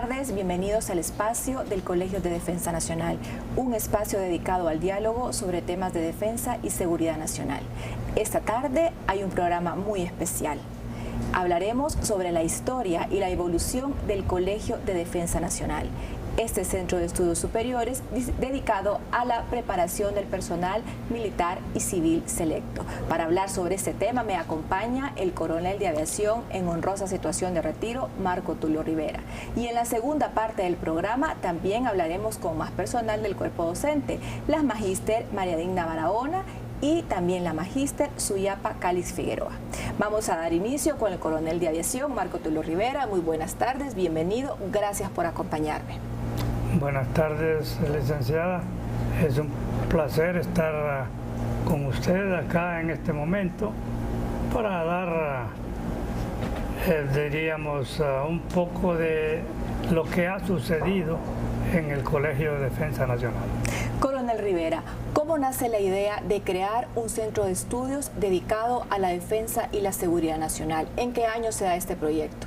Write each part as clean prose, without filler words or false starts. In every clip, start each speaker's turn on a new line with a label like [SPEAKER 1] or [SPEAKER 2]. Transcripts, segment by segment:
[SPEAKER 1] tardes, bienvenidos al espacio del Colegio de Defensa Nacional, un espacio dedicado al diálogo sobre temas de defensa y seguridad nacional. Esta tarde hay un programa muy especial. Hablaremos sobre la historia y la evolución del Colegio de Defensa Nacional, este centro de estudios superiores dedicado a la preparación del personal militar y civil selecto. Para hablar sobre este tema me acompaña el coronel de aviación en honrosa situación de retiro, Marco Tulio Rivera. Y en la segunda parte del programa también hablaremos con más personal del cuerpo docente, la magíster María Digna Barahona y también la magíster Suyapa Calix Figueroa. Vamos a dar inicio con el coronel de aviación, Marco Tulio Rivera. Muy buenas tardes, bienvenido, gracias por acompañarme.
[SPEAKER 2] Buenas tardes, licenciada. Es un placer estar con usted acá en este momento para dar, diríamos, un poco de lo que ha sucedido en el Colegio de Defensa Nacional.
[SPEAKER 1] Coronel Rivera, ¿cómo nace la idea de crear un centro de estudios dedicado a la defensa y la seguridad nacional? ¿En qué año se da este proyecto?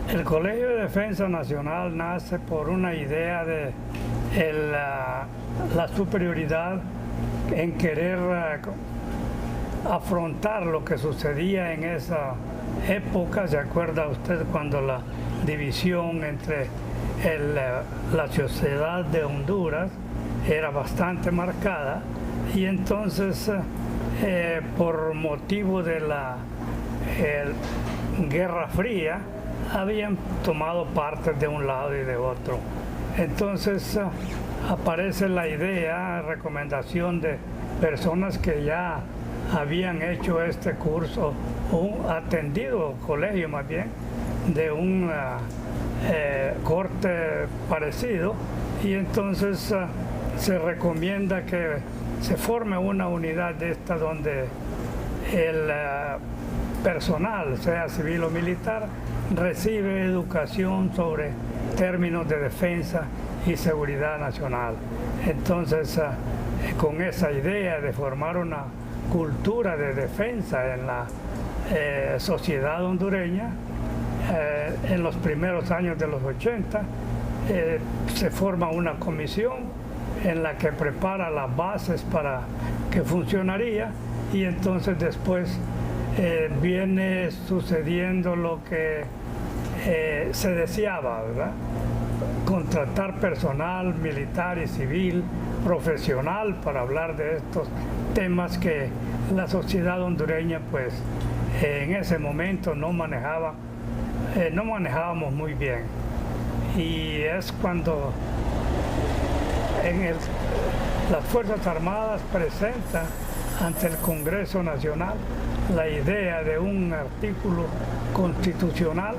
[SPEAKER 2] El Colegio de Defensa Nacional nace por una idea de la superioridad en querer afrontar lo que sucedía en esa época. ¿Se acuerda usted cuando la división entre la sociedad de Honduras era bastante marcada? Y entonces, por motivo de la Guerra Fría, habían tomado partes de un lado y de otro. Entonces aparece la idea, recomendación de personas que ya habían hecho este curso o atendido colegio más bien de un corte parecido, y entonces se recomienda que se forme una unidad de esta donde el personal, sea civil o militar, recibe educación sobre términos de defensa y seguridad nacional. Entonces, con esa idea de formar una cultura de defensa en la sociedad hondureña, en los primeros años de los 80, se forma una comisión en la que prepara las bases para que funcionaría, y entonces después viene sucediendo lo que se deseaba, ¿verdad? Contratar personal militar y civil profesional para hablar de estos temas que la sociedad hondureña pues en ese momento no manejábamos muy bien. Y es cuando las Fuerzas Armadas presentan ante el Congreso Nacional la idea de un artículo constitucional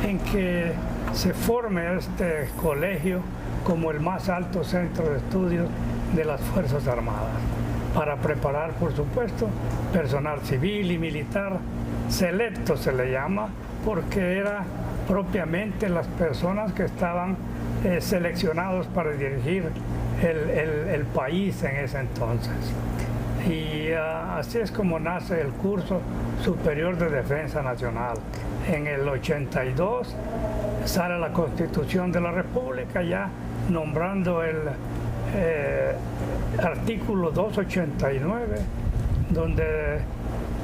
[SPEAKER 2] en que se forme este colegio como el más alto centro de estudios de las Fuerzas Armadas, para preparar, por supuesto, personal civil y militar selecto, se le llama, porque era propiamente las personas que estaban seleccionados para dirigir el país en ese entonces. Y así es como nace el curso superior de Defensa Nacional. En el 82 sale la Constitución de la República, ya nombrando el artículo 289, donde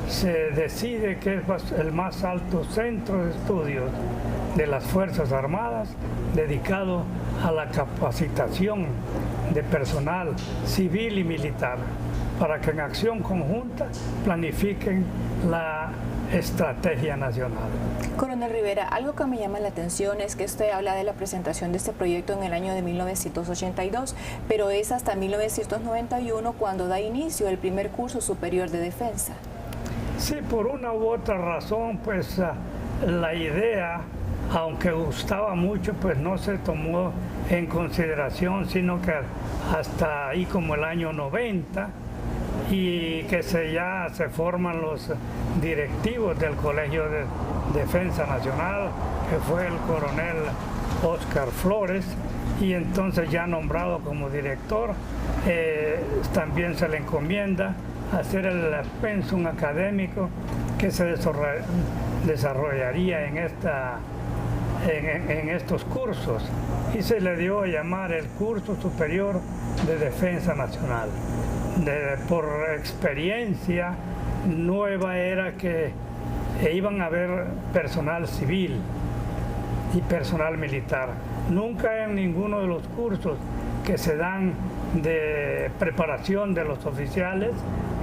[SPEAKER 2] se decide que es el más alto centro de estudios de las Fuerzas Armadas dedicado a la capacitación de personal civil y militar, para que en acción conjunta planifiquen la estrategia nacional.
[SPEAKER 1] Coronel Rivera, algo que me llama la atención es que usted habla de la presentación de este proyecto en el año de 1982, pero es hasta 1991 cuando da inicio el primer curso superior de defensa.
[SPEAKER 2] Sí, por una u otra razón, pues la idea, aunque gustaba mucho, pues no se tomó en consideración, sino que hasta ahí como el año 90, y que ya se forman los directivos del Colegio de Defensa Nacional, que fue el coronel Óscar Flores, y entonces ya nombrado como director, también se le encomienda hacer el pensum académico que se desarrollaría en esta en estos cursos y se le dio a llamar el Curso Superior de Defensa Nacional. Por experiencia nueva era que iban a haber personal civil y personal militar. Nunca en ninguno de los cursos que se dan de preparación de los oficiales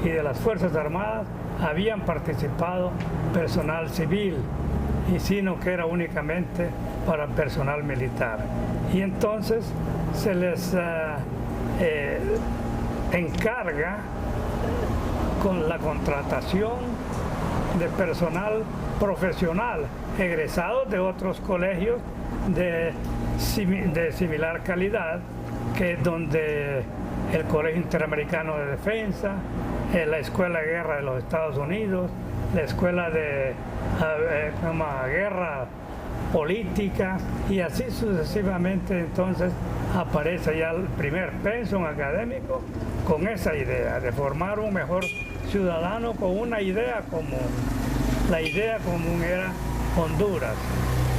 [SPEAKER 2] y de las Fuerzas Armadas habían participado personal civil, y sino que era únicamente para personal militar. Y entonces se les encarga con la contratación de personal profesional egresados de otros colegios de similar calidad, que es donde el Colegio Interamericano de Defensa, la Escuela de Guerra de los Estados Unidos, la Escuela de Guerra Política, y así sucesivamente. Entonces aparece ya el primer pensum académico con esa idea de formar un mejor ciudadano con una idea común. La idea común era Honduras,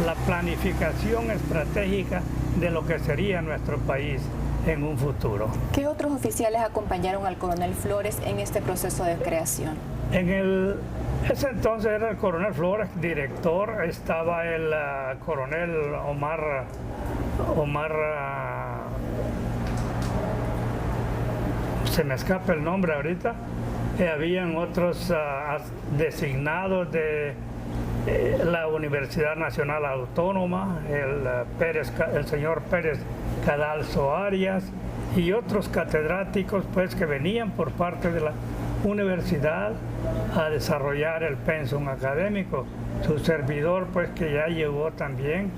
[SPEAKER 2] la planificación estratégica de lo que sería nuestro país en un futuro.
[SPEAKER 1] ¿Qué otros oficiales acompañaron al coronel Flores en este proceso de creación?
[SPEAKER 2] Ese entonces era el coronel Flores, director, estaba el coronel Omar, se me escapa el nombre ahorita. Habían otros designados de la Universidad Nacional Autónoma, el señor Pérez Cadalso Arias, y otros catedráticos pues que venían por parte de la universidad a desarrollar el pensum académico. Su servidor pues que ya llegó también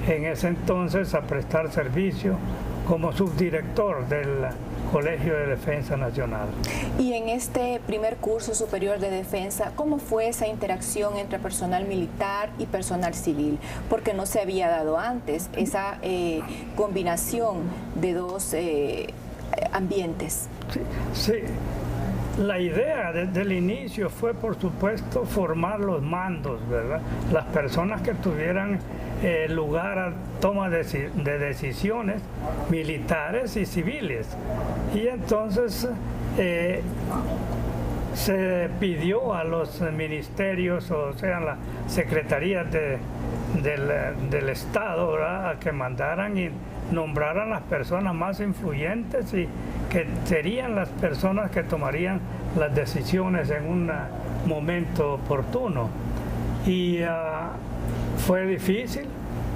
[SPEAKER 2] en ese entonces a prestar servicio como subdirector del Colegio de Defensa Nacional.
[SPEAKER 1] Y en este primer curso superior de defensa, ¿cómo fue esa interacción entre personal militar y personal civil? Porque no se había dado antes esa combinación de dos ambientes.
[SPEAKER 2] Sí. La idea desde el inicio fue, por supuesto, formar los mandos, ¿verdad? Las personas que tuvieran lugar a toma de decisiones militares y civiles. Y entonces se pidió a los ministerios, o sea, las secretarías del Estado, ¿verdad?, a que mandaran y nombraran las personas más influyentes y que serían las personas que tomarían las decisiones en un momento oportuno. Y fue difícil,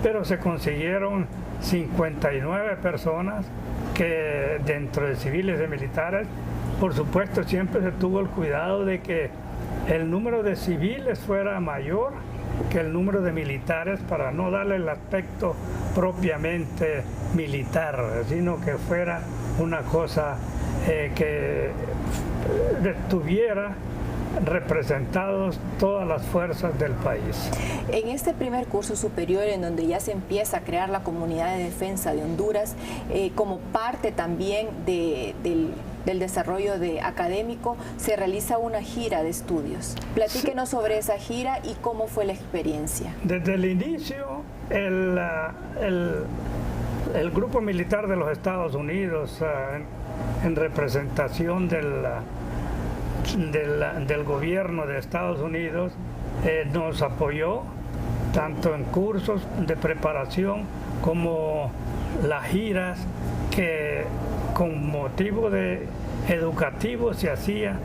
[SPEAKER 2] pero se consiguieron 59 personas que dentro de civiles y militares. Por supuesto, siempre se tuvo el cuidado de que el número de civiles fuera mayor que el número de militares para no darle el aspecto propiamente militar, sino que fuera una cosa que tuviera representados todas las fuerzas del país.
[SPEAKER 1] En este primer curso superior, en donde ya se empieza a crear la comunidad de defensa de Honduras, como parte también del desarrollo académico, se realiza una gira de estudios. Platíquenos sobre esa gira y cómo fue la experiencia.
[SPEAKER 2] Desde el inicio, el Grupo Militar de los Estados Unidos, en representación del gobierno de Estados Unidos, nos apoyó tanto en cursos de preparación como las giras que con motivo de educativo se hacía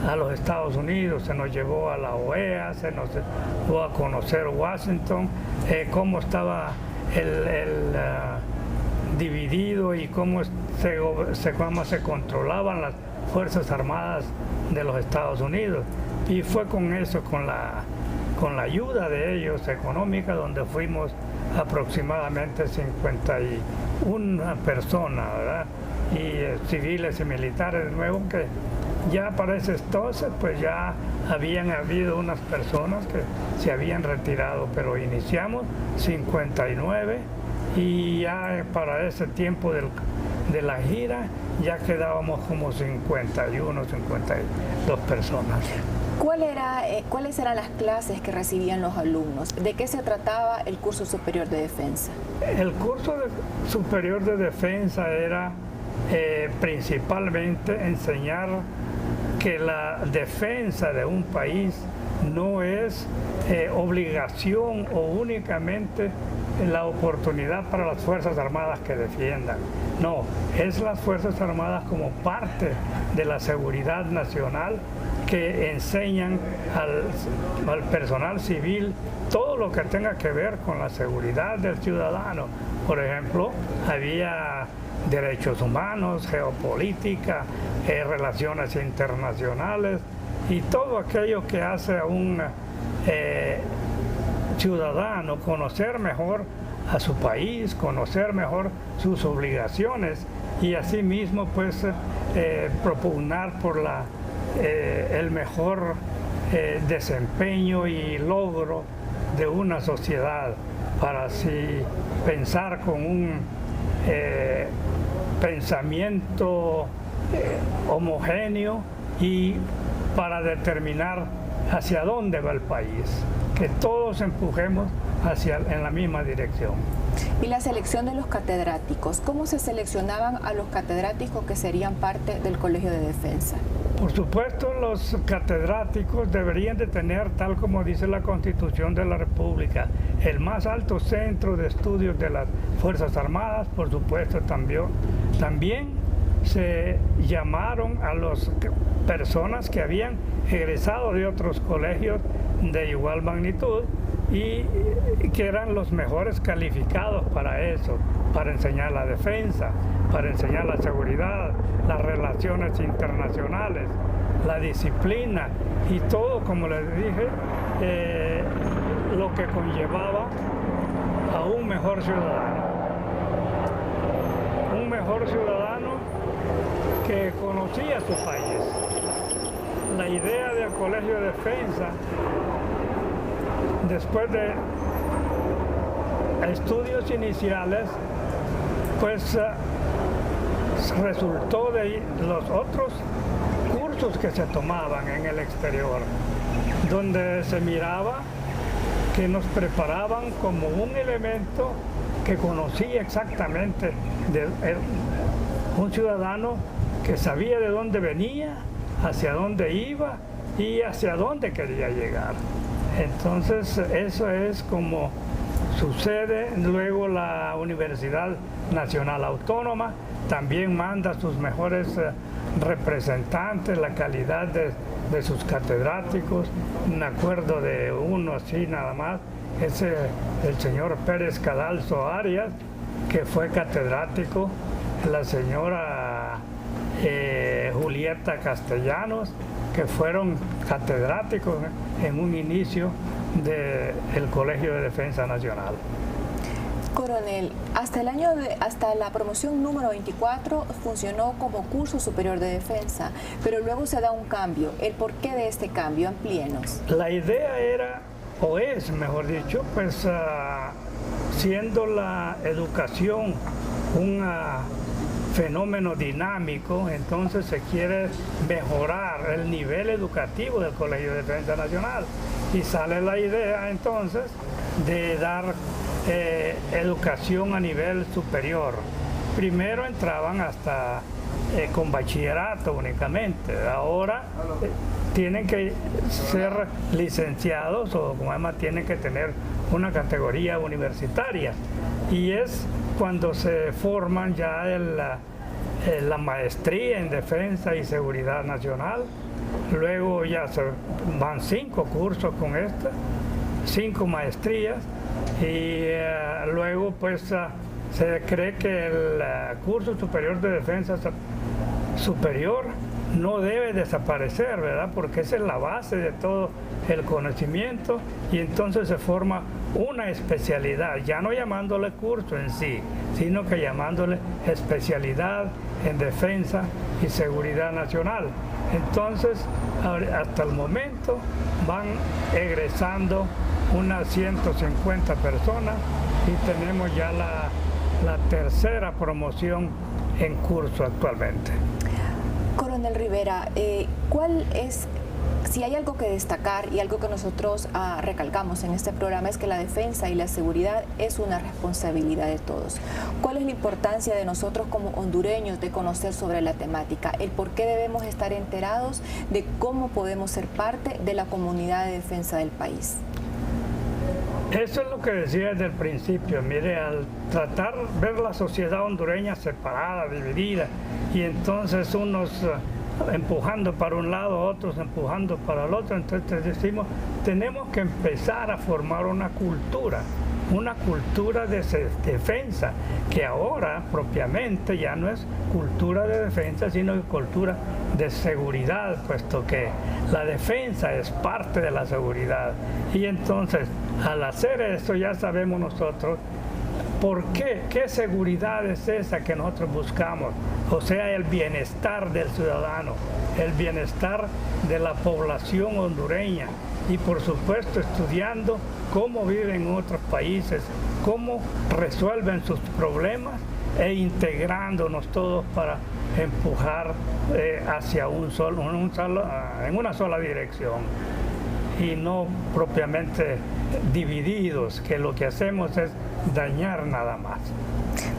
[SPEAKER 2] a los Estados Unidos. Se nos llevó a la OEA, se nos llevó a conocer Washington, cómo estaba dividido y cómo se controlaban las Fuerzas Armadas de los Estados Unidos. Y fue con eso, con la ayuda de ellos económica, donde fuimos aproximadamente 51 personas, ¿verdad?, y civiles y militares de nuevo, que ya para ese entonces pues ya habían habido unas personas que se habían retirado, pero iniciamos 59 y ya para ese tiempo de la gira ya quedábamos como 51, 52 personas.
[SPEAKER 1] ¿Cuáles eran las clases que recibían los alumnos? ¿De qué se trataba el curso superior de defensa?
[SPEAKER 2] El curso superior de defensa era principalmente enseñar que la defensa de un país no es obligación o únicamente la oportunidad para las Fuerzas Armadas que defiendan. No, es las Fuerzas Armadas como parte de la seguridad nacional que enseñan al personal civil todo lo que tenga que ver con la seguridad del ciudadano. Por ejemplo, había derechos humanos, geopolítica, relaciones internacionales y todo aquello que hace a un ciudadano conocer mejor a su país, conocer mejor sus obligaciones y asimismo pues propugnar por el mejor desempeño y logro de una sociedad para así pensar con un pensamiento homogéneo y para determinar hacia dónde va el país, que todos empujemos en la misma dirección.
[SPEAKER 1] Y la selección de los catedráticos, ¿cómo se seleccionaban a los catedráticos que serían parte del Colegio de Defensa?
[SPEAKER 2] Por supuesto, los catedráticos deberían de tener, tal como dice la Constitución de la República, el más alto centro de estudios de las Fuerzas Armadas. Por supuesto, también se llamaron a las personas que habían egresado de otros colegios de igual magnitud y que eran los mejores calificados para eso, para enseñar la defensa, para enseñar la seguridad, las relaciones internacionales, la disciplina y todo, como les dije, lo que conllevaba a un mejor ciudadano. Un mejor ciudadano que conocía su país. La idea del Colegio de Defensa, después de estudios iniciales, pues resultó de los otros cursos que se tomaban en el exterior, donde se miraba que nos preparaban como un elemento que conocía exactamente un ciudadano que sabía de dónde venía, hacia dónde iba y hacia dónde quería llegar. Entonces eso es como sucede. Luego la Universidad Nacional Autónoma también manda sus mejores representantes, la calidad de sus catedráticos. Me acuerdo de uno así nada más, es el señor Pérez Cadalso Arias, que fue catedrático, la señora Julieta Castellanos, que fueron catedráticos en un inicio del Colegio de Defensa Nacional.
[SPEAKER 1] Coronel, hasta la promoción número 24 funcionó como curso superior de defensa, pero luego se da un cambio. ¿El porqué de este cambio? Amplíenos.
[SPEAKER 2] La idea era, o es, mejor dicho, pues siendo la educación un fenómeno dinámico, entonces se quiere mejorar el nivel educativo del Colegio de Defensa Nacional y sale la idea entonces de dar educación a nivel superior. Primero entraban hasta con bachillerato únicamente, ahora tienen que ser licenciados o como además tienen que tener una categoría universitaria y es cuando se forman ya la maestría en defensa y seguridad nacional. Luego ya van 5 cursos con 5 maestrías y luego pues se cree que el curso superior de defensa superior no debe desaparecer, ¿verdad? Porque esa es la base de todo el conocimiento y entonces se forma una especialidad, ya no llamándole curso en sí, sino que llamándole especialidad en defensa y seguridad nacional. Entonces, hasta el momento van egresando unas 150 personas y tenemos ya la tercera promoción en curso actualmente.
[SPEAKER 1] Coronel Rivera, ¿cuál es Si hay algo que destacar y algo que nosotros recalcamos en este programa es que la defensa y la seguridad es una responsabilidad de todos. ¿Cuál es la importancia de nosotros como hondureños de conocer sobre la temática? El por qué debemos estar enterados de cómo podemos ser parte de la comunidad de defensa del país.
[SPEAKER 2] Eso es lo que decía desde el principio. Mire, al tratar ver la sociedad hondureña separada, dividida, y entonces unos empujando para un lado, otros empujando para el otro, entonces decimos, tenemos que empezar a formar una cultura de defensa, que ahora propiamente ya no es cultura de defensa, sino cultura de seguridad, puesto que la defensa es parte de la seguridad. Y entonces, al hacer eso, ya sabemos nosotros ¿por qué? ¿Qué seguridad es esa que nosotros buscamos? O sea, el bienestar del ciudadano, el bienestar de la población hondureña y por supuesto estudiando cómo viven en otros países, cómo resuelven sus problemas e integrándonos todos para empujar hacia en una sola dirección y no propiamente divididos, que lo que hacemos es dañar nada más.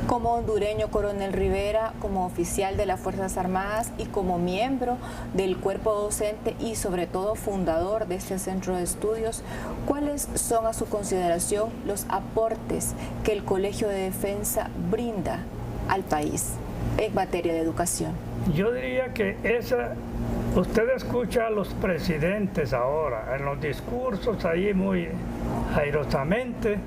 [SPEAKER 1] Como hondureño, Coronel Rivera, como oficial de las Fuerzas Armadas y como miembro del cuerpo docente y sobre todo fundador de este centro de estudios, ¿cuáles son a su consideración los aportes que el Colegio de Defensa brinda al país en materia de educación?
[SPEAKER 2] Yo diría que usted escucha a los presidentes ahora en los discursos ahí muy airosamente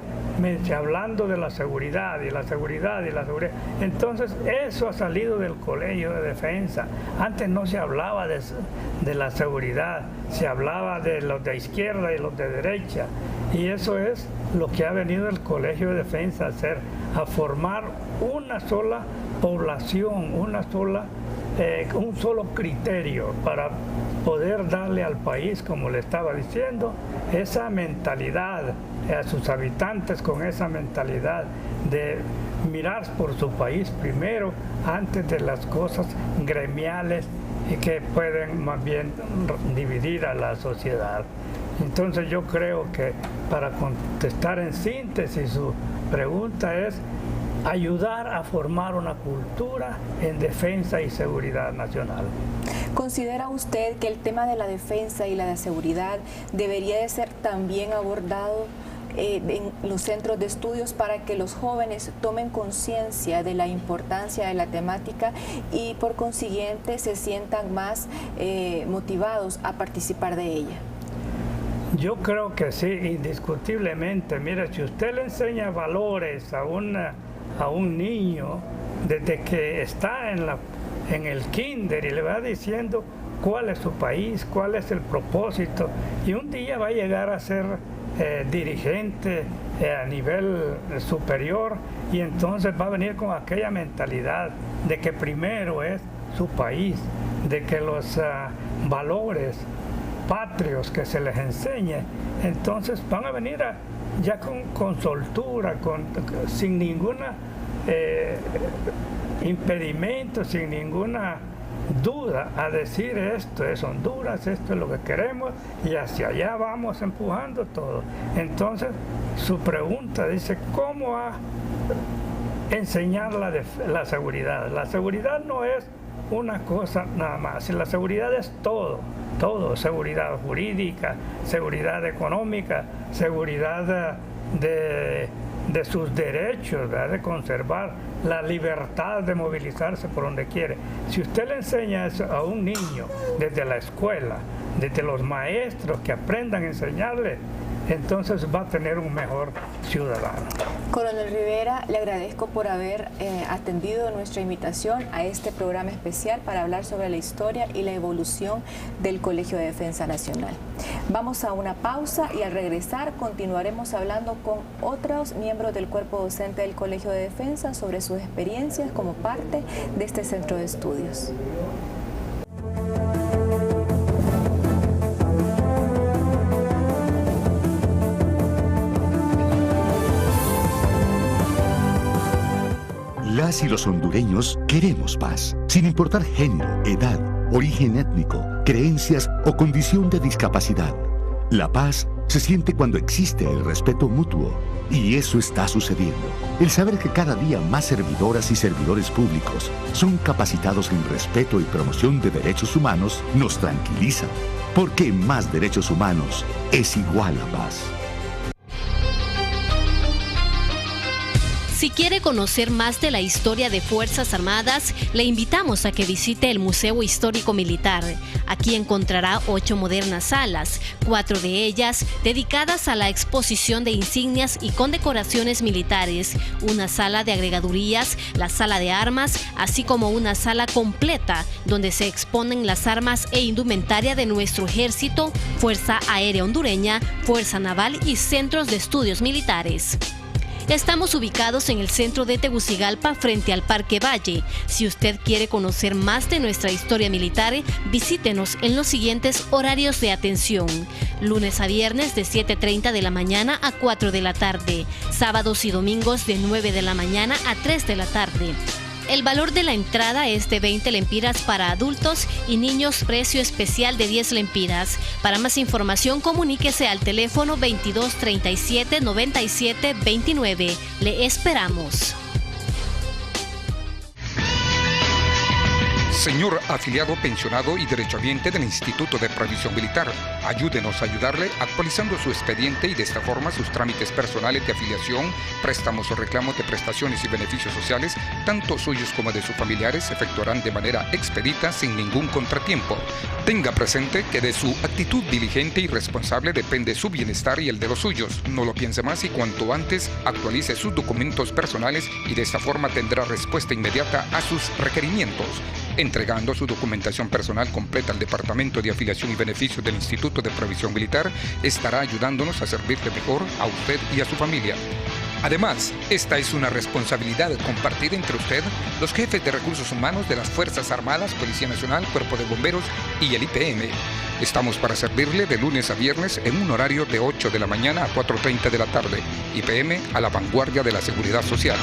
[SPEAKER 2] hablando de la seguridad y la seguridad y la seguridad. Entonces eso ha salido del Colegio de Defensa. Antes no se hablaba de la seguridad, se hablaba de los de izquierda y los de derecha. Y eso es lo que ha venido el Colegio de Defensa a hacer, a formar una sola población, un solo criterio para poder darle al país, como le estaba diciendo, esa mentalidad, a sus habitantes con esa mentalidad de mirar por su país primero antes de las cosas gremiales y que pueden más bien dividir a la sociedad. Entonces yo creo que para contestar en síntesis su pregunta es ayudar a formar una cultura en defensa y seguridad nacional.
[SPEAKER 1] ¿Considera usted que el tema de la defensa y la de seguridad debería de ser también abordado en los centros de estudios para que los jóvenes tomen conciencia de la importancia de la temática y por consiguiente se sientan más motivados a participar de ella?
[SPEAKER 2] Yo creo que sí, indiscutiblemente. Mira, si usted le enseña valores a un niño desde que está en el kinder y le va diciendo cuál es su país, cuál es el propósito, y un día va a llegar a ser dirigente a nivel superior y entonces va a venir con aquella mentalidad de que primero es su país, de que los valores patrios que se les enseñe, entonces van a venir ya con soltura, sin ninguna impedimento, sin ninguna duda a decir esto es Honduras, esto es lo que queremos y hacia allá vamos empujando todo. Entonces su pregunta dice, ¿cómo enseñar la seguridad? La seguridad no es una cosa nada más, la seguridad es todo, seguridad jurídica, seguridad económica, seguridad de sus derechos, ¿verdad? De conservar la libertad de movilizarse por donde quiere. Si usted le enseña eso a un niño desde la escuela, desde los maestros que aprendan a enseñarle, entonces va a tener un mejor ciudadano.
[SPEAKER 1] Coronel Rivera, le agradezco por haber atendido nuestra invitación a este programa especial para hablar sobre la historia y la evolución del Colegio de Defensa Nacional. Vamos a una pausa y al regresar continuaremos hablando con otros miembros del cuerpo docente del Colegio de Defensa sobre sus experiencias como parte de este centro de estudios.
[SPEAKER 3] Las y los hondureños queremos paz, sin importar género, edad origen étnico, creencias o condición de discapacidad. La paz se siente cuando existe el respeto mutuo. Y eso está sucediendo. El saber que cada día más servidoras y servidores públicos son capacitados en respeto y promoción de derechos humanos nos tranquiliza. Porque más derechos humanos es igual a paz.
[SPEAKER 4] Si quiere conocer más de la historia de Fuerzas Armadas, le invitamos a que visite el Museo Histórico Militar. Aquí encontrará 8 modernas salas, 4 de ellas dedicadas a la exposición de insignias y condecoraciones militares, una sala de agregadurías, la sala de armas, así como una sala completa donde se exponen las armas e indumentaria de nuestro ejército, Fuerza Aérea Hondureña, Fuerza Naval y centros de estudios militares. Estamos ubicados en el centro de Tegucigalpa, frente al Parque Valle. Si usted quiere conocer más de nuestra historia militar, visítenos en los siguientes horarios de atención. Lunes a viernes de 7:30 de la mañana a 4 de la tarde. Sábados y domingos de 9 de la mañana a 3 de la tarde. El valor de la entrada es de 20 lempiras para adultos y niños, precio especial de 10 lempiras. Para más información, comuníquese al teléfono 22 37 97 29. Le esperamos.
[SPEAKER 5] Señor afiliado, pensionado y derechohabiente del Instituto de Previsión Militar, ayúdenos a ayudarle actualizando su expediente y de esta forma sus trámites personales de afiliación, préstamos o reclamos de prestaciones y beneficios sociales, tanto suyos como de sus familiares, se efectuarán de manera expedita sin ningún contratiempo. Tenga presente que de su actitud diligente y responsable depende su bienestar y el de los suyos. No lo piense más y cuanto antes actualice sus documentos personales y de esta forma tendrá respuesta inmediata a sus requerimientos. Entregando su documentación personal completa al Departamento de Afiliación y Beneficios del Instituto de Previsión Militar, estará ayudándonos a servirle mejor a usted y a su familia. Además, esta es una responsabilidad compartida entre usted, los jefes de recursos humanos de las Fuerzas Armadas, Policía Nacional, Cuerpo de Bomberos y el IPM. Estamos para servirle de lunes a viernes en un horario de 8 de la mañana a 4:30 de la tarde. IPM, a la vanguardia de la seguridad social.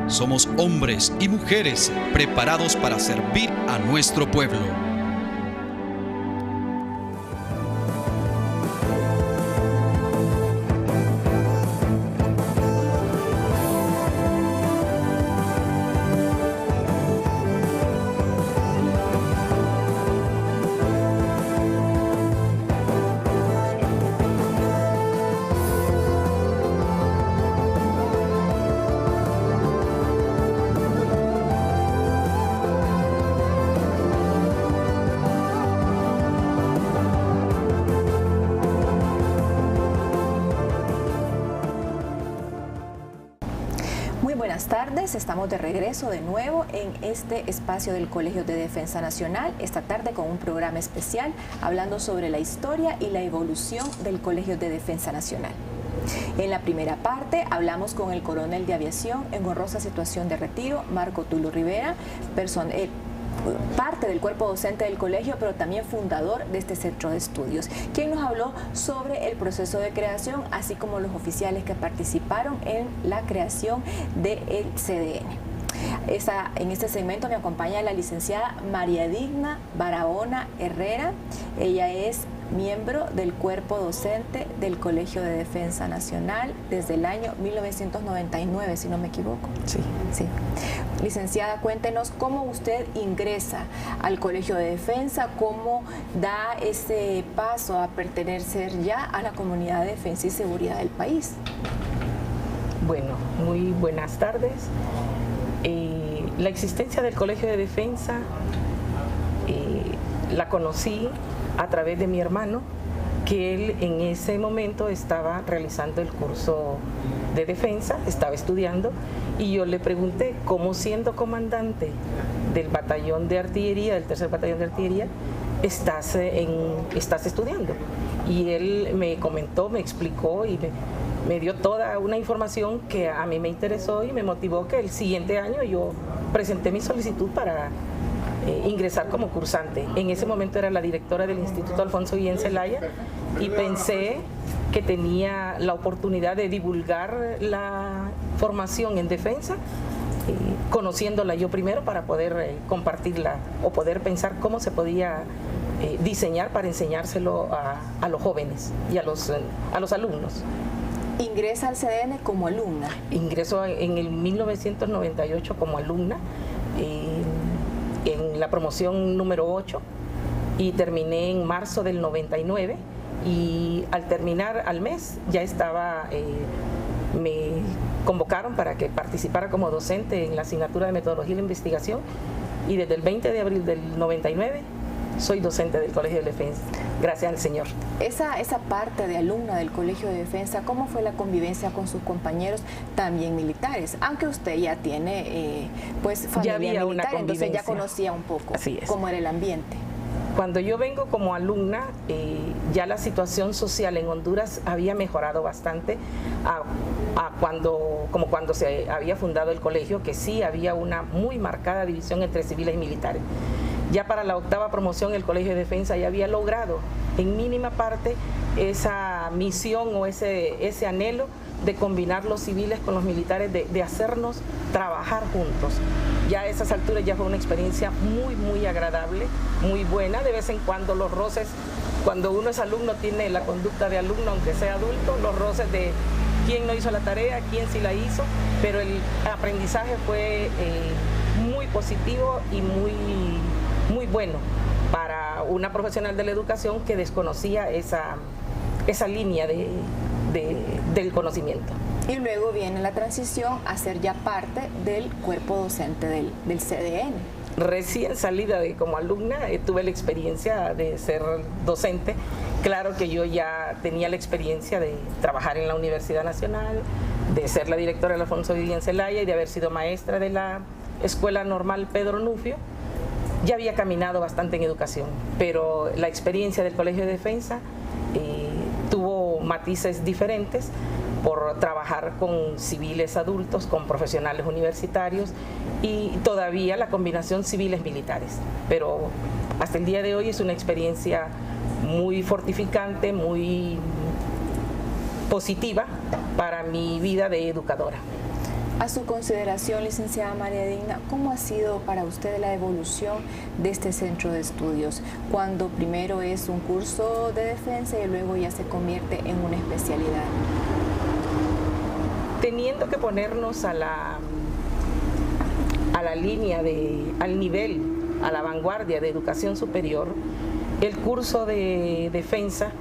[SPEAKER 6] Somos hombres y mujeres preparados para servir a nuestro pueblo.
[SPEAKER 1] Buenas tardes, estamos de regreso de nuevo en este espacio del Colegio de Defensa Nacional, esta tarde con un programa especial hablando sobre la historia y la evolución del Colegio de Defensa Nacional. En la primera parte hablamos con el coronel de aviación en honrosa situación de retiro, Marco Tulio Rivera, parte del cuerpo docente del colegio, pero también fundador de este centro de estudios, quien nos habló sobre el proceso de creación, así como los oficiales que participaron en la creación del CDN. En este segmento me acompaña la licenciada María Digna Barahona Herrera. Ella es miembro del cuerpo docente del Colegio de Defensa Nacional desde el año 1999, si no me equivoco.
[SPEAKER 7] Sí.
[SPEAKER 1] Sí. Licenciada, cuéntenos cómo usted ingresa al Colegio de Defensa, cómo da ese paso a pertenecer ya a la comunidad de defensa y seguridad del país.
[SPEAKER 7] Bueno, muy buenas tardes. La existencia del Colegio de Defensa la conocí a través de mi hermano, que él en ese momento estaba realizando el curso de defensa, estaba estudiando, y yo le pregunté cómo, siendo comandante del batallón de artillería, del 3er batallón de artillería, estás estudiando. Y él me comentó, me explicó y me dio toda una información que a mí me interesó y me motivó que el siguiente año yo presenté mi solicitud para ingresar como cursante. En ese momento era la directora del Instituto Alfonso Guillén Zelaya y pensé que tenía la oportunidad de divulgar la formación en defensa, conociéndola yo primero para poder compartirla o poder pensar cómo se podía diseñar para enseñárselo a los jóvenes y a los alumnos.
[SPEAKER 1] ¿Ingresa al CDN como alumna?
[SPEAKER 7] Ingreso en el 1998 como alumna, en la promoción número 8, y terminé en marzo del 99, y al terminar al mes ya estaba, me convocaron para que participara como docente en la asignatura de metodología y la investigación, y desde el 20 de abril del 99 soy docente del Colegio de Defensa, gracias al Señor.
[SPEAKER 1] Esa parte de alumna del Colegio de Defensa, ¿cómo fue la convivencia con sus compañeros también militares? Aunque usted ya tiene pues familia militar, entonces ya conocía un poco cómo era el ambiente.
[SPEAKER 7] Cuando yo vengo como alumna, ya la situación social en Honduras había mejorado bastante cuando se había fundado el colegio, que sí había una muy marcada división entre civiles y militares. Ya para la 8ª promoción el Colegio de Defensa ya había logrado en mínima parte esa misión o ese anhelo de combinar los civiles con los militares, de hacernos trabajar juntos. Ya a esas alturas ya fue una experiencia muy agradable, muy buena. De vez en cuando los roces, cuando uno es alumno tiene la conducta de alumno aunque sea adulto, los roces de quién no hizo la tarea, quién sí la hizo, pero el aprendizaje fue muy positivo y muy bueno para una profesional de la educación que desconocía esa línea del conocimiento.
[SPEAKER 1] Y luego viene la transición a ser ya parte del cuerpo docente del CDN.
[SPEAKER 7] Recién salida como alumna tuve la experiencia de ser docente. Claro que yo ya tenía la experiencia de trabajar en la Universidad Nacional, de ser la directora del Alfonso Guillén Zelaya y de haber sido maestra de la Escuela Normal Pedro Nufio. Ya había caminado bastante en educación, pero la experiencia del Colegio de Defensa tuvo matices diferentes por trabajar con civiles adultos, con profesionales universitarios y todavía la combinación civiles-militares. Pero hasta el día de hoy es una experiencia muy fortificante, muy positiva para mi vida de educadora.
[SPEAKER 1] A su consideración, licenciada María Digna, ¿cómo ha sido para usted la evolución de este centro de estudios, cuando primero es un curso de defensa y luego ya se convierte en una especialidad?
[SPEAKER 7] Teniendo que ponernos a la línea, al nivel, a la vanguardia de educación superior, el curso de defensa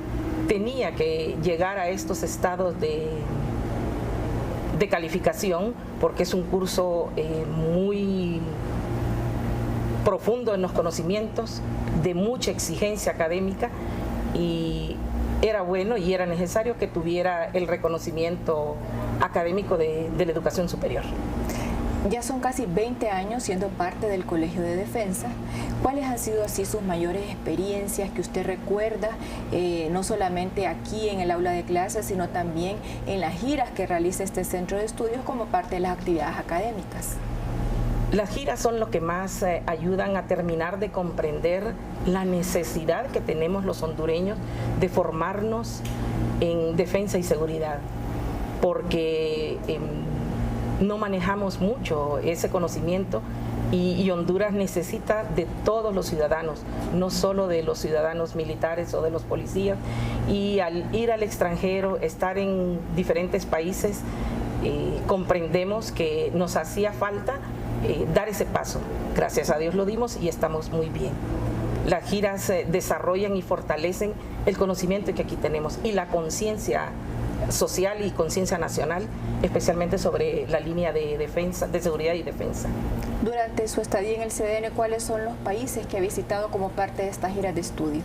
[SPEAKER 7] tenía que llegar a estos estados de calificación, porque es un curso muy profundo en los conocimientos, de mucha exigencia académica, y era bueno y era necesario que tuviera el reconocimiento académico de la educación superior.
[SPEAKER 1] Ya son casi 20 años siendo parte del Colegio de Defensa. ¿Cuáles han sido así sus mayores experiencias que usted recuerda, no solamente aquí en el aula de clases, sino también en las giras que realiza este centro de estudios como parte de las actividades académicas?
[SPEAKER 7] Las giras son lo que más ayudan a terminar de comprender la necesidad que tenemos los hondureños de formarnos en defensa y seguridad, porque no manejamos mucho ese conocimiento y Honduras necesita de todos los ciudadanos, no solo de los ciudadanos militares o de los policías, y al ir al extranjero, estar en diferentes países, comprendemos que nos hacía falta dar ese paso. Gracias a Dios lo dimos y estamos muy bien. Las giras desarrollan y fortalecen el conocimiento que aquí tenemos y la conciencia social y conciencia nacional, especialmente sobre la línea de defensa, de seguridad y defensa.
[SPEAKER 1] Durante su estadía en el CDN, ¿cuáles son los países que ha visitado como parte de estas giras de estudio?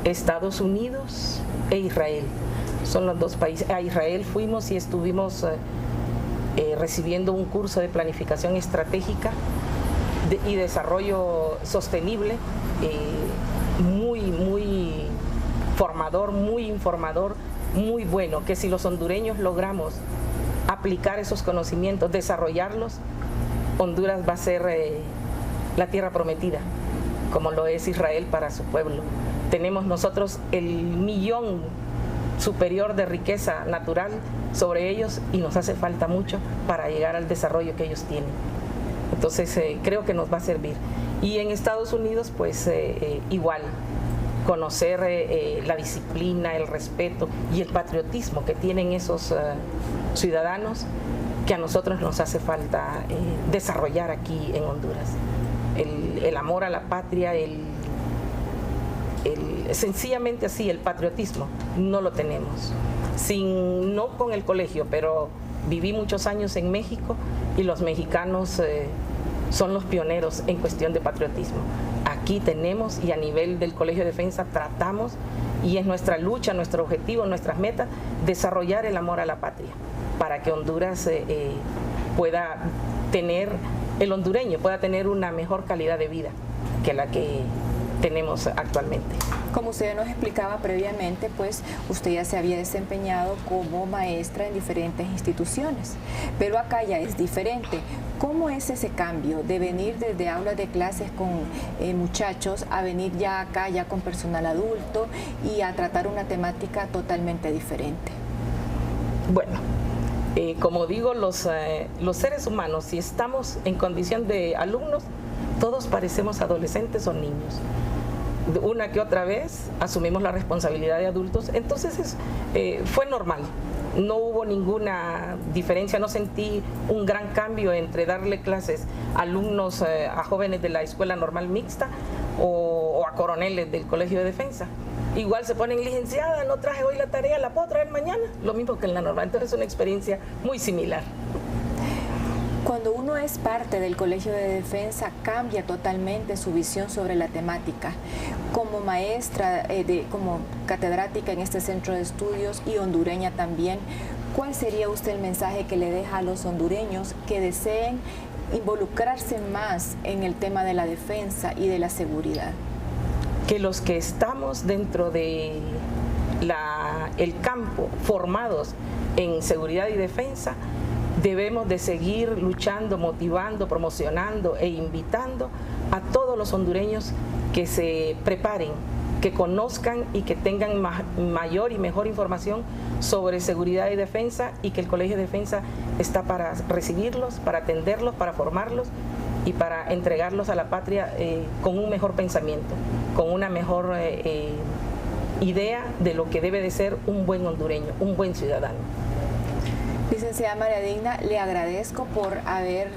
[SPEAKER 7] Estados Unidos e Israel. Son los dos países. A Israel fuimos y estuvimos recibiendo un curso de planificación estratégica y desarrollo sostenible, muy formador, muy informador, muy bueno, que si los hondureños logramos aplicar esos conocimientos, desarrollarlos, Honduras va a ser la tierra prometida, como lo es Israel para su pueblo. Tenemos nosotros el millón superior de riqueza natural sobre ellos y nos hace falta mucho para llegar al desarrollo que ellos tienen. Entonces creo que nos va a servir. Y en Estados Unidos pues igual, conocer la disciplina, el respeto y el patriotismo que tienen esos ciudadanos que a nosotros nos hace falta desarrollar aquí en Honduras. El amor a la patria, sencillamente así, el patriotismo, no lo tenemos. No con el colegio, pero viví muchos años en México y los mexicanos son los pioneros en cuestión de patriotismo. Aquí tenemos, y a nivel del Colegio de Defensa tratamos, y es nuestra lucha, nuestro objetivo, nuestras metas, desarrollar el amor a la patria, para que Honduras pueda tener, el hondureño pueda tener una mejor calidad de vida que la que tenemos actualmente.
[SPEAKER 1] Como usted nos explicaba previamente, pues usted ya se había desempeñado como maestra en diferentes instituciones, pero acá ya es diferente. ¿Cómo es ese cambio de venir desde aulas de clases con muchachos a venir ya acá, ya con personal adulto y a tratar una temática totalmente diferente?
[SPEAKER 7] Bueno, como digo, los seres humanos, si estamos en condición de alumnos, todos parecemos adolescentes o niños. Una que otra vez asumimos la responsabilidad de adultos, entonces fue normal. No hubo ninguna diferencia, no sentí un gran cambio entre darle clases a alumnos, a jóvenes de la Escuela Normal Mixta o a coroneles del Colegio de Defensa. Igual se ponen licenciada, no traje hoy la tarea, la puedo traer mañana, lo mismo que en la normal. Entonces es una experiencia muy similar.
[SPEAKER 1] Cuando uno es parte del Colegio de Defensa, cambia totalmente su visión sobre la temática. Como maestra, como catedrática en este centro de estudios y hondureña también, ¿cuál sería usted el mensaje que le deja a los hondureños que deseen involucrarse más en el tema de la defensa y de la seguridad?
[SPEAKER 7] Que los que estamos dentro de el campo, formados en seguridad y defensa, debemos de seguir luchando, motivando, promocionando e invitando a todos los hondureños que se preparen, que conozcan y que tengan mayor y mejor información sobre seguridad y defensa, y que el Colegio de Defensa está para recibirlos, para atenderlos, para formarlos y para entregarlos a la patria con un mejor pensamiento, con una mejor idea de lo que debe de ser un buen hondureño, un buen ciudadano.
[SPEAKER 1] Licenciada María Digna, le agradezco por haber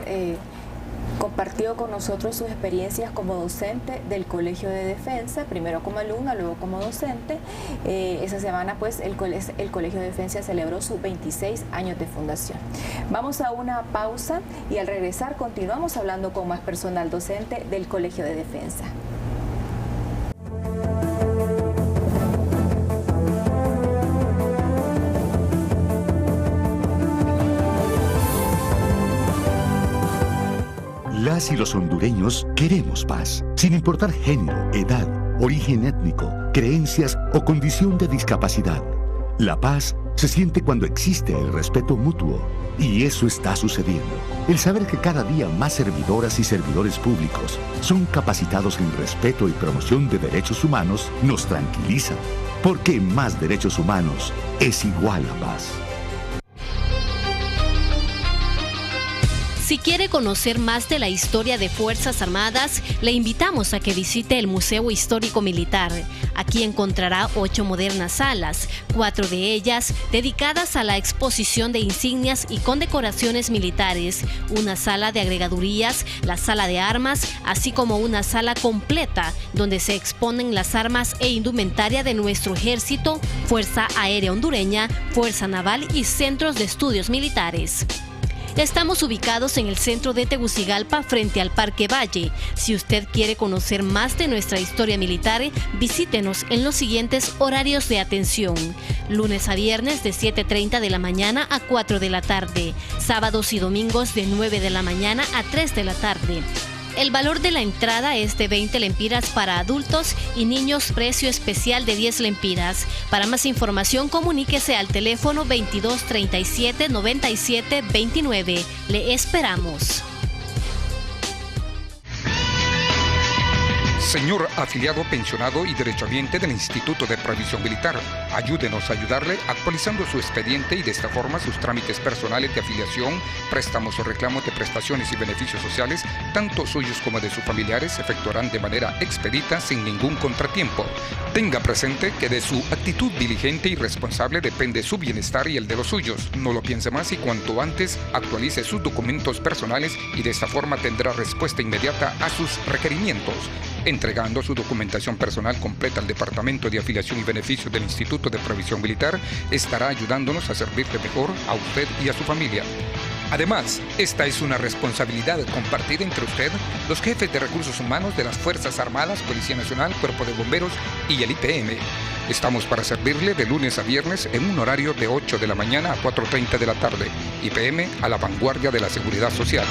[SPEAKER 1] compartido con nosotros sus experiencias como docente del Colegio de Defensa, primero como alumna, luego como docente. Esa semana pues el Colegio de Defensa celebró sus 26 años de fundación. Vamos a una pausa y al regresar continuamos hablando con más personal docente del Colegio de Defensa.
[SPEAKER 3] Las y los hondureños queremos paz, sin importar género, edad, origen étnico, creencias o condición de discapacidad. La paz se siente cuando existe el respeto mutuo. Y eso está sucediendo. El saber que cada día más servidoras y servidores públicos son capacitados en respeto y promoción de derechos humanos nos tranquiliza. Porque más derechos humanos es igual a paz.
[SPEAKER 4] Si quiere conocer más de la historia de Fuerzas Armadas, le invitamos a que visite el Museo Histórico Militar. Aquí encontrará 8 modernas salas, 4 de ellas dedicadas a la exposición de insignias y condecoraciones militares, una sala de agregadurías, la sala de armas, así como una sala completa donde se exponen las armas e indumentaria de nuestro ejército, Fuerza Aérea Hondureña, Fuerza Naval y centros de estudios militares. Estamos ubicados en el centro de Tegucigalpa, frente al Parque Valle. Si usted quiere conocer más de nuestra historia militar, visítenos en los siguientes horarios de atención. Lunes a viernes de 7:30 de la mañana a 4 de la tarde. Sábados y domingos de 9 de la mañana a 3 de la tarde. El valor de la entrada es de 20 lempiras para adultos y niños, precio especial de 10 lempiras. Para más información, comuníquese al teléfono 22 37 97 29. Le esperamos.
[SPEAKER 5] Señor afiliado, pensionado y derechohabiente del Instituto de Previsión Militar, ayúdenos a ayudarle actualizando su expediente y de esta forma sus trámites personales de afiliación, préstamos o reclamos de prestaciones y beneficios sociales, tanto suyos como de sus familiares, se efectuarán de manera expedita sin ningún contratiempo. Tenga presente que de su actitud diligente y responsable depende su bienestar y el de los suyos. No lo piense más y cuanto antes actualice sus documentos personales y de esta forma tendrá respuesta inmediata a sus requerimientos. Entregando su documentación personal completa al Departamento de Afiliación y Beneficios del Instituto de Previsión Militar, estará ayudándonos a servirle mejor a usted y a su familia. Además, esta es una responsabilidad compartida entre usted, los jefes de recursos humanos de las Fuerzas Armadas, Policía Nacional, Cuerpo de Bomberos y el IPM. Estamos para servirle de lunes a viernes en un horario de 8 de la mañana a 4:30 de la tarde. IPM, a la vanguardia de la seguridad social.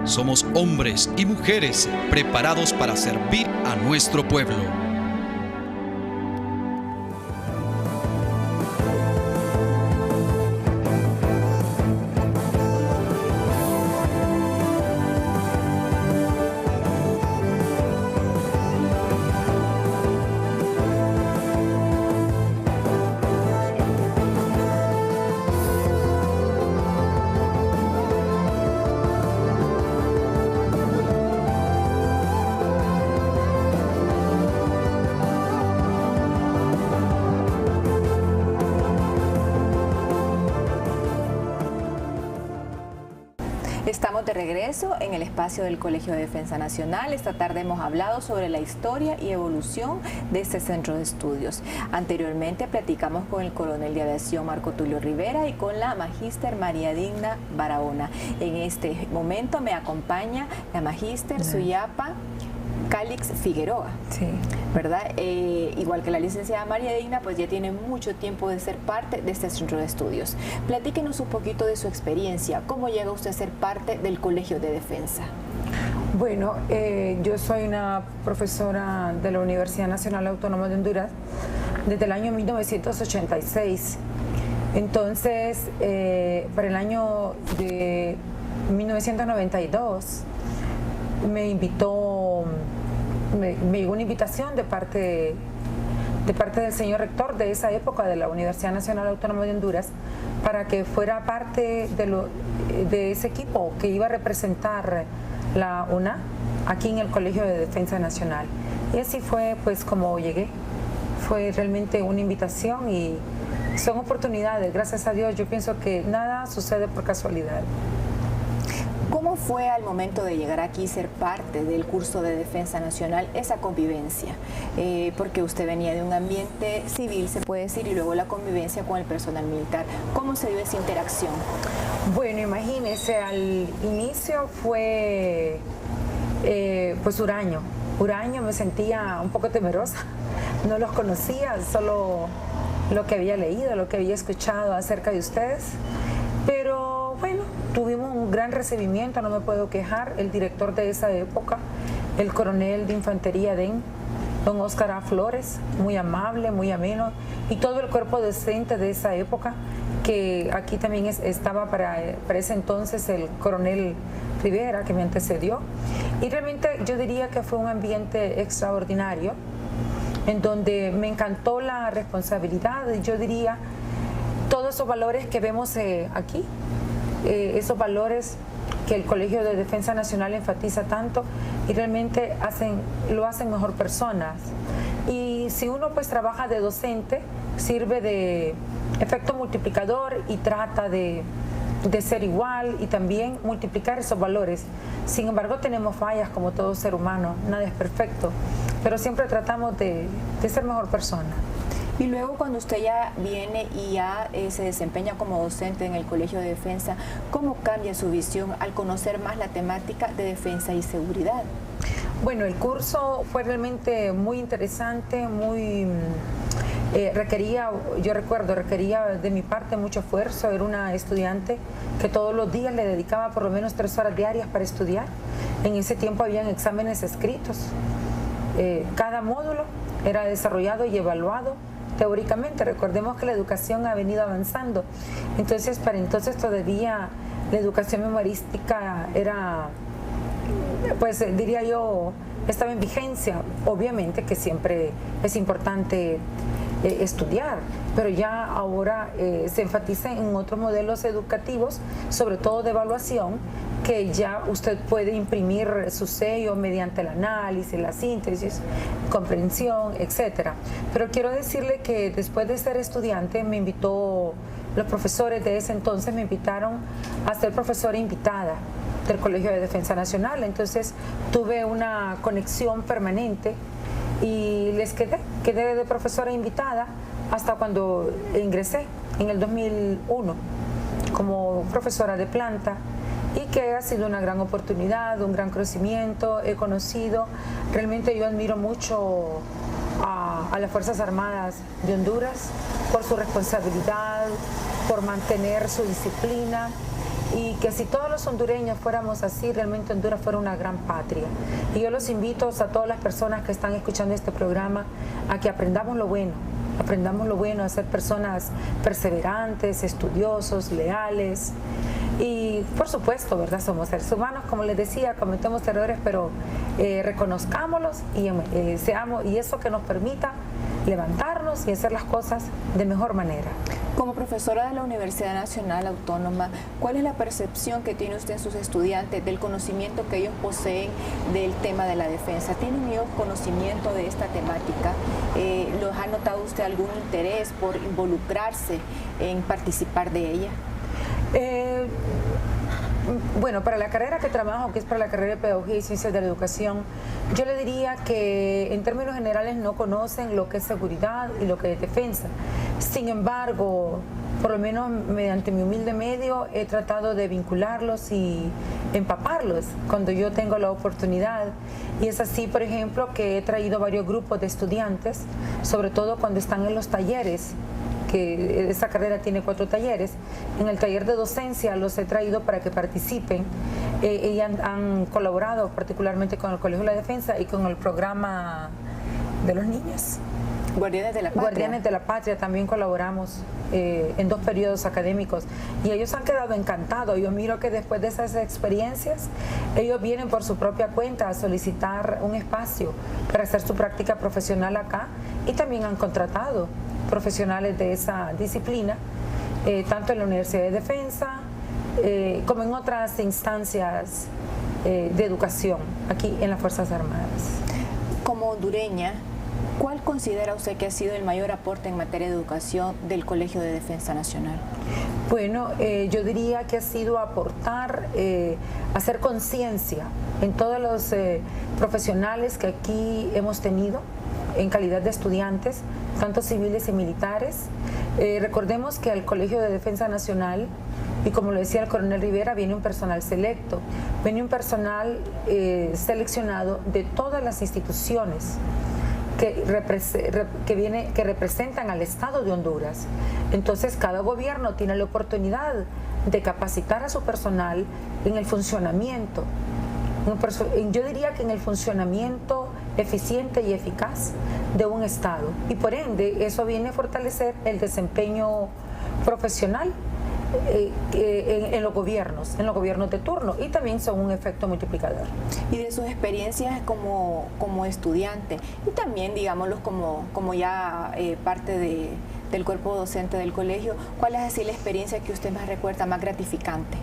[SPEAKER 6] Somos hombres y mujeres preparados para servir a nuestro pueblo.
[SPEAKER 1] Estamos de regreso en el espacio del Colegio de Defensa Nacional. Esta tarde hemos hablado sobre la historia y evolución de este centro de estudios. Anteriormente platicamos con el coronel de aviación Marco Tulio Rivera y con la magíster María Digna Barahona. En este momento me acompaña la magíster Suyapa Calix Figueroa,
[SPEAKER 8] Sí.
[SPEAKER 1] ¿verdad? Igual que la licenciada María Digna, pues ya tiene mucho tiempo de ser parte de este centro de estudios. Platíquenos un poquito de su experiencia. ¿Cómo llega usted a ser parte del Colegio de Defensa?
[SPEAKER 8] Bueno, yo soy una profesora de la Universidad Nacional Autónoma de Honduras desde el año 1986. Entonces, para el año de 1992 me llegó una invitación de parte del señor rector de esa época de la Universidad Nacional Autónoma de Honduras para que fuera parte de ese equipo que iba a representar la UNA aquí en el Colegio de Defensa Nacional. Y así fue pues como llegué. Fue realmente una invitación y son oportunidades, gracias a Dios. Yo pienso que nada sucede por casualidad.
[SPEAKER 1] ¿Cómo fue al momento de llegar aquí y ser parte del curso de Defensa Nacional esa convivencia? Porque usted venía de un ambiente civil, se puede decir, y luego la convivencia con el personal militar. ¿Cómo se dio esa interacción?
[SPEAKER 8] Bueno, imagínese, al inicio fue pues huraño. Me sentía un poco temerosa. No los conocía, solo lo que había leído, lo que había escuchado acerca de ustedes. Pero bueno, tuvimos un gran recibimiento, no me puedo quejar. El director de esa época, el coronel de infantería DEN, don Óscar A. Flores, muy amable, muy ameno, y todo el cuerpo docente de esa época, que aquí también estaba para ese entonces el coronel Rivera, que me antecedió. Y realmente yo diría que fue un ambiente extraordinario, en donde me encantó la responsabilidad, yo diría, todos esos valores que vemos aquí, esos valores que el Colegio de Defensa Nacional enfatiza tanto y realmente lo hacen mejor personas. Y si uno pues trabaja de docente, sirve de efecto multiplicador y trata de ser igual y también multiplicar esos valores. Sin embargo, tenemos fallas como todo ser humano, nada es perfecto, pero siempre tratamos de ser mejor persona.
[SPEAKER 1] Y luego cuando usted ya viene y ya se desempeña como docente en el Colegio de Defensa, ¿cómo cambia su visión al conocer más la temática de defensa y seguridad?
[SPEAKER 8] Bueno, el curso fue realmente muy interesante, requería de mi parte mucho esfuerzo. Era una estudiante que todos los días le dedicaba por lo menos 3 horas diarias para estudiar. En ese tiempo habían exámenes escritos. Cada módulo era desarrollado y evaluado teóricamente. Recordemos que la educación ha venido avanzando. Entonces, para entonces todavía la educación memorística era, pues diría yo, estaba en vigencia. Obviamente que siempre es importante estudiar, pero ya ahora se enfatiza en otros modelos educativos, sobre todo de evaluación, que ya usted puede imprimir su sello mediante el análisis, la síntesis, comprensión, etcétera. Pero quiero decirle que después de ser estudiante los profesores de ese entonces me invitaron a ser profesora invitada del Colegio de Defensa Nacional. Entonces tuve una conexión permanente y les quedé de profesora invitada hasta cuando ingresé en el 2001 como profesora de planta, y que ha sido una gran oportunidad, un gran crecimiento. He conocido, realmente yo admiro mucho a las Fuerzas Armadas de Honduras por su responsabilidad, por mantener su disciplina, y que si todos los hondureños fuéramos así, realmente Honduras fuera una gran patria. Y yo los invito a todas las personas que están escuchando este programa a que aprendamos lo bueno, a ser personas perseverantes, estudiosos, leales. Y por supuesto, ¿verdad? Somos seres humanos, como les decía, cometemos errores, pero reconozcámoslos y eso que nos permita levantarnos y hacer las cosas de mejor manera.
[SPEAKER 1] Como profesora de la Universidad Nacional Autónoma, ¿cuál es la percepción que tiene usted en sus estudiantes del conocimiento que ellos poseen del tema de la defensa? ¿Tienen ellos conocimiento de esta temática? ¿Los ha notado usted algún interés por involucrarse en participar de ella?
[SPEAKER 8] Bueno, para la carrera que trabajo, que es para la carrera de Pedagogía y Ciencias de la Educación, yo le diría que en términos generales no conocen lo que es seguridad y lo que es defensa. Sin embargo, por lo menos mediante mi humilde medio, he tratado de vincularlos y empaparlos cuando yo tengo la oportunidad. Y es así, por ejemplo, que he traído varios grupos de estudiantes, sobre todo cuando están en los talleres, que esta carrera tiene 4 talleres. En el taller de docencia los he traído para que participen y han colaborado particularmente con el Colegio de la Defensa y con el programa de los niños.
[SPEAKER 1] Guardianes de la Patria.
[SPEAKER 8] Guardianes de la Patria, también colaboramos en 2 periodos académicos y ellos han quedado encantados. Yo miro que después de esas experiencias ellos vienen por su propia cuenta a solicitar un espacio para hacer su práctica profesional acá y también han contratado profesionales de esa disciplina, tanto en la Universidad de Defensa como en otras instancias de educación aquí en las Fuerzas Armadas.
[SPEAKER 1] Como hondureña, ¿cuál considera usted que ha sido el mayor aporte en materia de educación del Colegio de Defensa Nacional?
[SPEAKER 8] Bueno, yo diría que ha sido aportar, hacer conciencia en todos los profesionales que aquí hemos tenido en calidad de estudiantes, tanto civiles y militares. Recordemos que al Colegio de Defensa Nacional, y como lo decía el coronel Rivera, viene un personal selecto, viene un personal seleccionado de todas las instituciones que representan al Estado de Honduras. Entonces, cada gobierno tiene la oportunidad de capacitar a su personal en el funcionamiento. Yo diría que en el funcionamiento eficiente y eficaz de un Estado. Y por ende, eso viene a fortalecer el desempeño profesional en los gobiernos de turno, y también son un efecto multiplicador.
[SPEAKER 1] Y de sus experiencias como estudiante y también, digámoslo, como ya parte del cuerpo docente del colegio, ¿cuál es así la experiencia que usted más recuerda, más gratificante?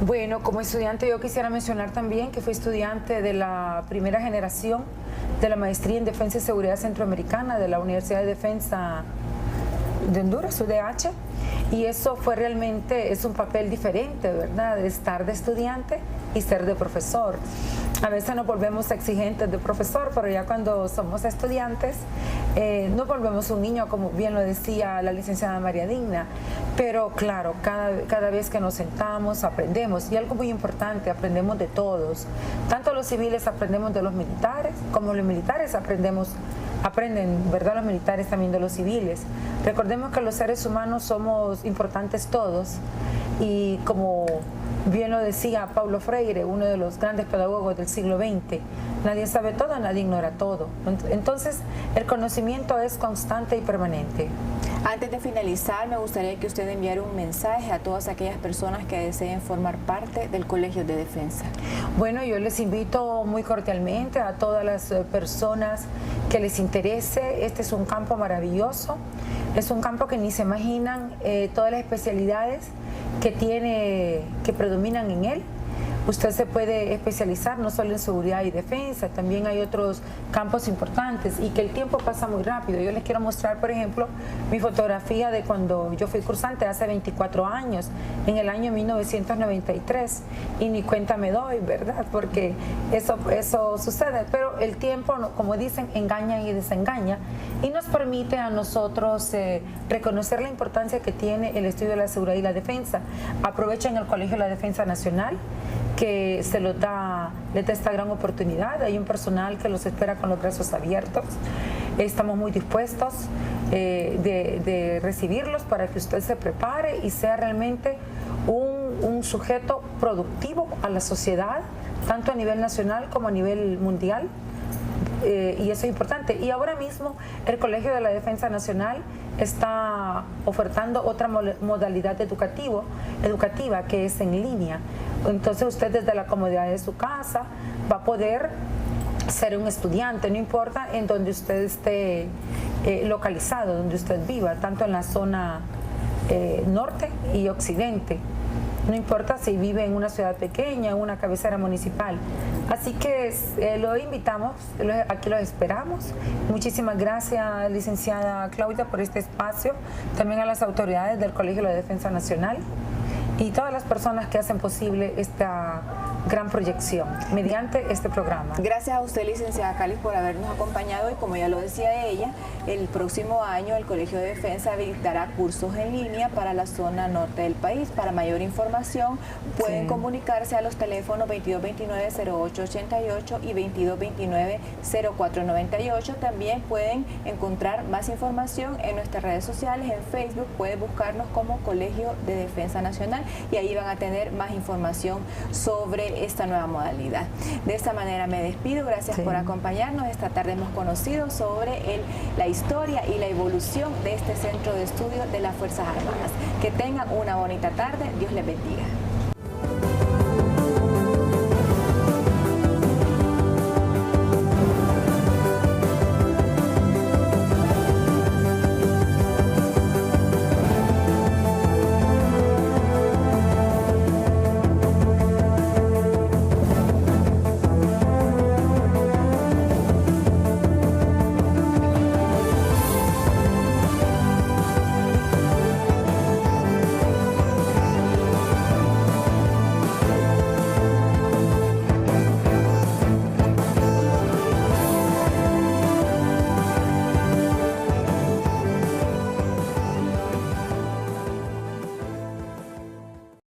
[SPEAKER 8] Bueno, como estudiante yo quisiera mencionar también que fui estudiante de la primera generación de la maestría en Defensa y Seguridad Centroamericana de la Universidad de Defensa de Honduras, UDH, y eso fue realmente, es un papel diferente, ¿verdad?, de estar de estudiante y ser de profesor. A veces nos volvemos exigentes de profesor, pero ya cuando somos estudiantes nos volvemos un niño, como bien lo decía la licenciada María Digna. Pero claro, cada vez que nos sentamos aprendemos, y algo muy importante, aprendemos de todos. Tanto los civiles aprendemos de los militares, como los militares aprenden, ¿verdad?, los militares también de los civiles. Recordemos que los seres humanos somos importantes todos, y como bien lo decía Paulo Freire, uno de los grandes pedagogos del siglo XX, nadie sabe todo, nadie ignora todo. Entonces, el conocimiento es constante y permanente.
[SPEAKER 1] Antes de finalizar, me gustaría que usted enviara un mensaje a todas aquellas personas que deseen formar parte del Colegio de Defensa.
[SPEAKER 8] Bueno, yo les invito muy cordialmente a todas las personas que les interese. Este es un campo maravilloso, es un campo que ni se imaginan todas las especialidades que predominan en él. Usted se puede especializar no solo en seguridad y defensa, también hay otros campos importantes, y que el tiempo pasa muy rápido. Yo les quiero mostrar, por ejemplo, mi fotografía de cuando yo fui cursante hace 24 años, en el año 1993, y ni cuenta me doy, ¿verdad?, porque eso sucede, pero el tiempo, como dicen, engaña y desengaña, y nos permite a nosotros reconocer la importancia que tiene el estudio de la seguridad y la defensa. Aprovechen el Colegio de la Defensa Nacional, que les da esta gran oportunidad. Hay un personal que los espera con los brazos abiertos. Estamos muy dispuestos de recibirlos para que usted se prepare y sea realmente un sujeto productivo a la sociedad, tanto a nivel nacional como a nivel mundial. Y eso es importante. Y ahora mismo el Colegio de la Defensa Nacional está ofertando otra modalidad educativa que es en línea. Entonces usted desde la comodidad de su casa va a poder ser un estudiante, no importa en donde usted esté localizado, donde usted viva, tanto en la zona norte y occidente. No importa si vive en una ciudad pequeña, en una cabecera municipal. Así que lo invitamos, aquí los esperamos. Muchísimas gracias, licenciada Claudia, por este espacio. También a las autoridades del Colegio de la Defensa Nacional. y todas las personas que hacen posible esta gran proyección mediante este programa.
[SPEAKER 1] Gracias a usted, licenciada Calis, por habernos acompañado, y como ya lo decía ella, el próximo año el Colegio de Defensa habilitará cursos en línea para la zona norte del país. Para mayor información pueden comunicarse a los teléfonos 2229-0888 y 2229-0498. También pueden encontrar más información en nuestras redes sociales. En Facebook pueden buscarnos como Colegio de Defensa Nacional y ahí van a tener más información sobre esta nueva modalidad. De esta manera me despido. Gracias por acompañarnos. Esta tarde hemos conocido sobre la historia y la evolución de este centro de estudio de las Fuerzas Armadas. Que tengan una bonita tarde. Dios les bendiga.